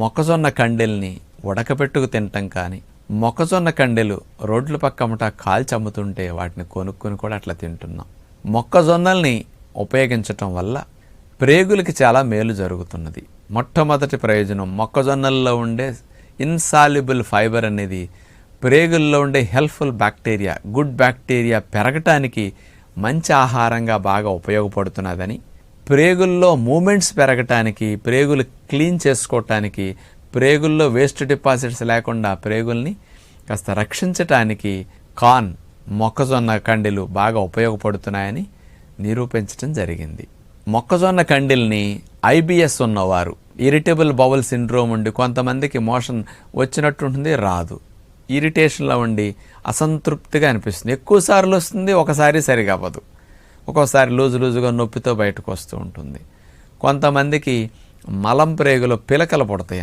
మొక్కజొన్న కండెల్ని ఉడకపెట్టుకు తినటం కానీ, మొక్కజొన్న కండెలు రోడ్ల పక్కమట కాల్చి అమ్ముతుంటే వాటిని కొనుక్కొని కూడా అట్లా తింటున్నాం. మొక్కజొన్నల్ని ఉపయోగించటం వల్ల ప్రేగులకి చాలా మేలు జరుగుతున్నది. మొట్టమొదటి ప్రయోజనం, మొక్కజొన్నల్లో ఉండే ఇన్సాల్యుబుల్ ఫైబర్ అనేది ప్రేగుల్లో ఉండే హెల్ప్ఫుల్ బ్యాక్టీరియా, గుడ్ బ్యాక్టీరియా పెరగటానికి మంచి ఆహారంగా బాగా ఉపయోగపడుతున్నదని, ప్రేగుల్లో మూమెంట్స్ పెరగటానికి, ప్రేగులు క్లీన్ చేసుకోవటానికి, ప్రేగుల్లో వేస్ట్ డిపాజిట్స్ లేకుండా ప్రేగుల్ని కాస్త రక్షించటానికి మొక్కజొన్న కండెలు బాగా ఉపయోగపడుతున్నాయని నిరూపించడం జరిగింది. మొక్కజొన్న కండెల్ని IBS ఉన్నవారు, ఇరిటబుల్ బౌల్ సిండ్రోమ్ ఉండి కొంతమందికి మోషన్ వచ్చినట్టుంటుంది, రాదు, ఇరిటేషన్లో ఉండి అసంతృప్తిగా అనిపిస్తుంది, ఎక్కువసార్లు వస్తుంది, ఒకసారి సరిగా అవ్వదు, ఒక్కోసారి లూజుగా నొప్పితో బయటకు వస్తూ ఉంటుంది. కొంతమందికి మలం ప్రేగులో పిలకలు పుడతాయి,